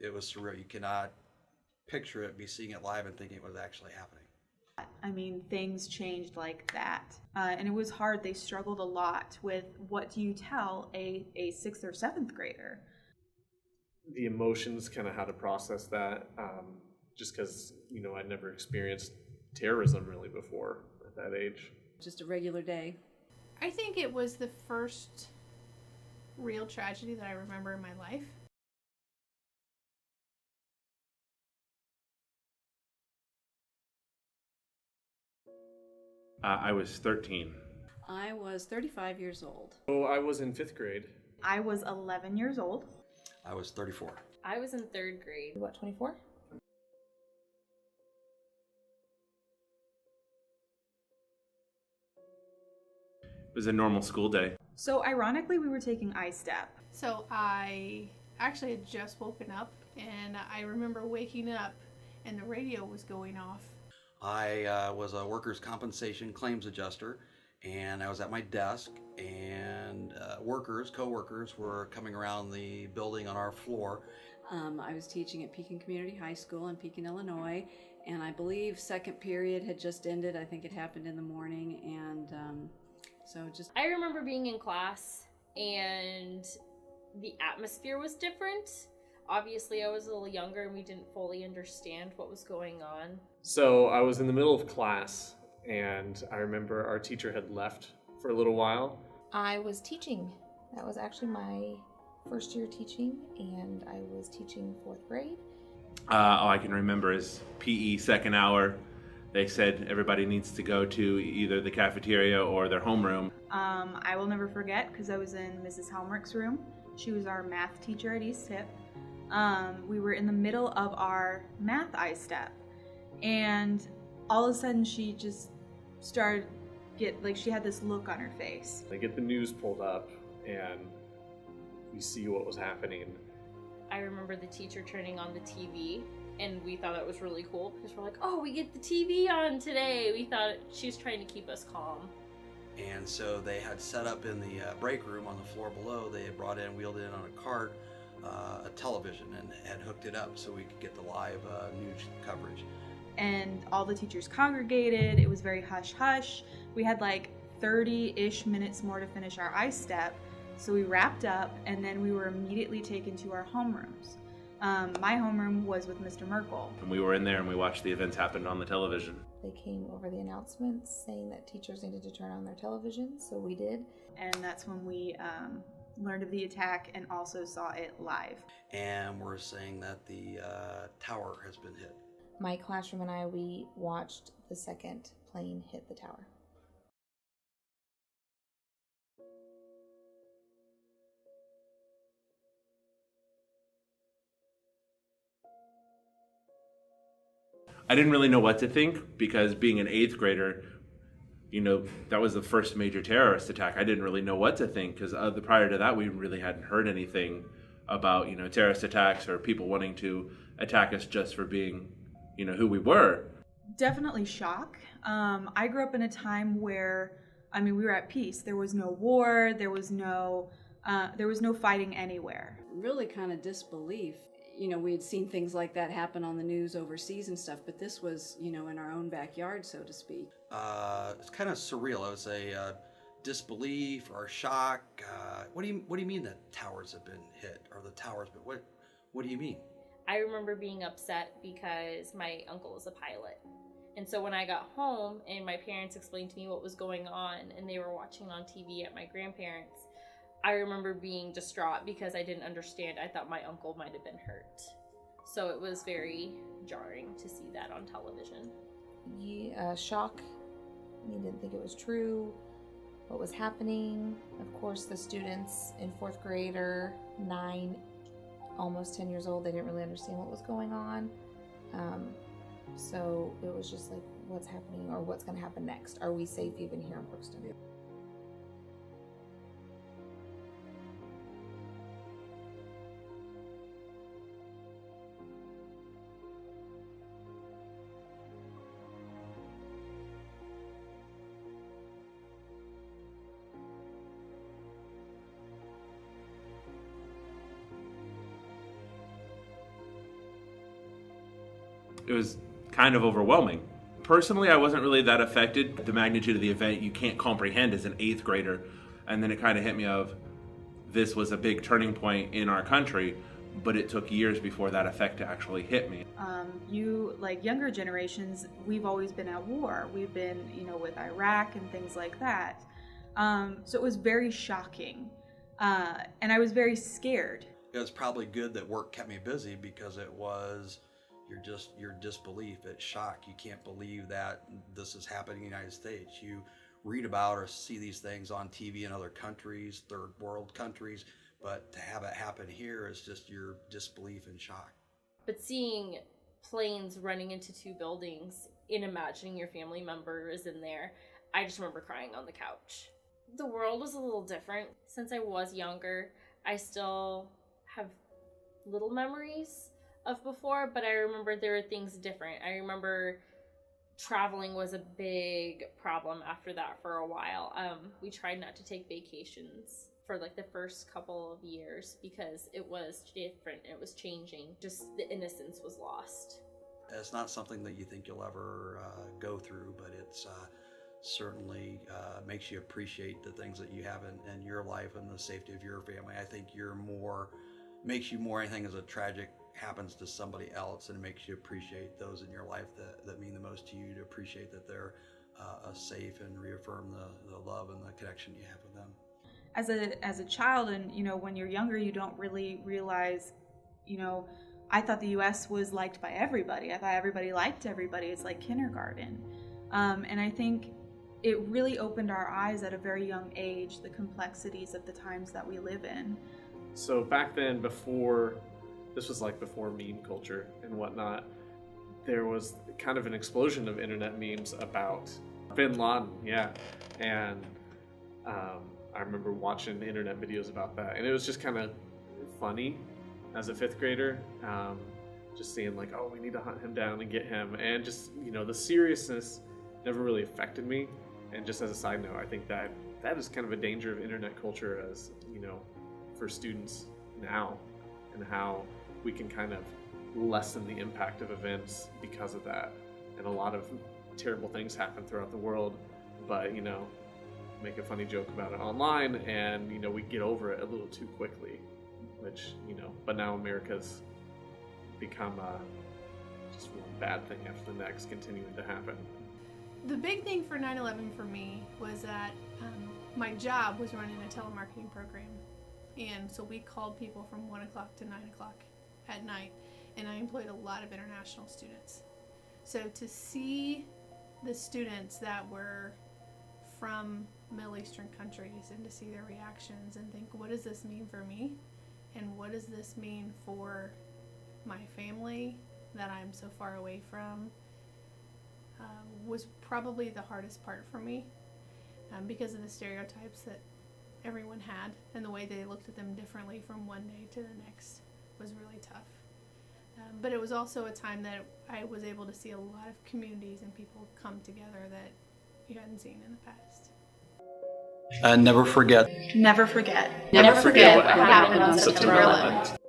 it was surreal. You cannot picture it, be seeing it live and thinking it was actually happening. I mean, things changed like that. And it was hard. They struggled a lot with what do you tell a sixth or seventh grader? The emotions, kind of how to process that, just because, I'd never experienced terrorism really before at that age. Just a regular day. I think it was the first real tragedy that I remember in my life. I was 13. I was 35 years old. So I was in 5th grade. I was 11 years old. I was 34. I was in 3rd grade. What, 24? It was a normal school day. So ironically, we were taking I-Step. So I actually had just woken up, and I remember waking up and the radio was going off. I was a workers' compensation claims adjuster, and I was at my desk, and co-workers were coming around the building on our floor. I was teaching at Pekin Community High School in Pekin, Illinois, and I believe second period had just ended. I think it happened in the morning, and I remember being in class, and the atmosphere was different. Obviously, I was a little younger, and we didn't fully understand what was going on. So I was in the middle of class, and I remember our teacher had left for a little while. I was teaching. That was actually my first year teaching, and I was teaching 4th grade. All I can remember is PE second hour. They said everybody needs to go to either the cafeteria or their homeroom. I will never forget because I was in Mrs. Helmrich's room. She was our math teacher at East Tip. We were in the middle of our math I-Step, and all of a sudden she just started she had this look on her face. They get the news pulled up, and we see what was happening. I remember the teacher turning on the TV, and we thought it was really cool because we're like, oh, we get the TV on today. We thought she was trying to keep us calm. And so they had set up in the break room on the floor below. They had wheeled in on a cart, a television, and had hooked it up so we could get the live news coverage. And all the teachers congregated. It was very hush-hush. We had like 30-ish minutes more to finish our I-Step. So we wrapped up, and then we were immediately taken to our homerooms. My homeroom was with Mr. Merkel. And we were in there and we watched the events happen on the television. They came over the announcements saying that teachers needed to turn on their television, so we did. And that's when we learned of the attack and also saw it live. And we're saying that the tower has been hit. My classroom and we watched the second plane hit the tower. I didn't really know what to think because being an 8th grader, that was the first major terrorist attack. I didn't really know what to think because prior to that, we really hadn't heard anything about, terrorist attacks or people wanting to attack us just for being, who we were. Definitely shock. I grew up in a time where, we were at peace. There was no war. There was no fighting anywhere. really kind of disbelief. We had seen things like that happen on the news overseas and stuff, but this was, in our own backyard, so to speak. It's kind of surreal. I would say disbelief or shock. What do you mean that towers have been hit or the towers? But what do you mean? I remember being upset because my uncle was a pilot. And so when I got home and my parents explained to me what was going on and they were watching on TV at my grandparents', I remember being distraught because I didn't understand. I thought my uncle might have been hurt. So it was very jarring to see that on television. Shock. You didn't think it was true. What was happening? Of course, the students in 4th grade are 9, almost 10 years old. They didn't really understand what was going on. So it was just like, what's happening or what's going to happen next? Are we safe even here in Brookston? it was kind of overwhelming. Personally, I wasn't really that affected. The magnitude of the event you can't comprehend as an 8th grader. And then it kind of hit me of, this was a big turning point in our country, but it took years before that effect actually hit me. You, like younger generations, we've always been at war. We've been, with Iraq and things like that. So it was very shocking. And I was very scared. It was probably good that work kept me busy, because it was your disbelief. It's shock. You can't believe that this is happening in the United States. You read about or see these things on TV in other countries, third world countries, but to have it happen here is just your disbelief and shock. But seeing planes running into 2 buildings and imagining your family member is in there, I just remember crying on the couch. The world was a little different. Since I was younger, I still have little memories of before, but I remember there were things different. I remember traveling was a big problem after that for a while. We tried not to take vacations for like the first couple of years because it was different. It was changing. Just the innocence was lost. It's not something that you think you'll ever go through, but it's certainly makes you appreciate the things that you have in your life and the safety of your family. I think makes you more anything as a tragic happens to somebody else, and it makes you appreciate those in your life that mean the most to you, to appreciate that they're safe and reaffirm the love and the connection you have with them. As a child, and when you're younger, you don't really realize, I thought the U.S. was liked by everybody. I thought everybody liked everybody. It's like kindergarten. And I think it really opened our eyes at a very young age, the complexities of the times that we live in. So back then, this was like before meme culture and whatnot, there was kind of an explosion of internet memes about Bin Laden, and I remember watching internet videos about that, and it was just kind of funny as a 5th grader, just seeing like, oh, we need to hunt him down and get him, and just, the seriousness never really affected me. And just as a side note, I think that is kind of a danger of internet culture, as for students now, and how we can kind of lessen the impact of events because of that. And a lot of terrible things happen throughout the world, but make a funny joke about it online, and we get over it a little too quickly, which but now America's become just one bad thing after the next continuing to happen. The big thing for 9/11 for me was that my job was running a telemarketing program, and so we called people from 1 o'clock to 9 o'clock at night, and I employed a lot of international students. So to see the students that were from Middle Eastern countries, and to see their reactions and think, what does this mean for me? And what does this mean for my family that I'm so far away from? Was probably the hardest part for me, because of the stereotypes that everyone had, and the way they looked at them differently from one day to the next was really tough. But it was also a time that I was able to see a lot of communities and people come together that you hadn't seen in the past. Never forget. Never forget. Never forget what happened on September 11th.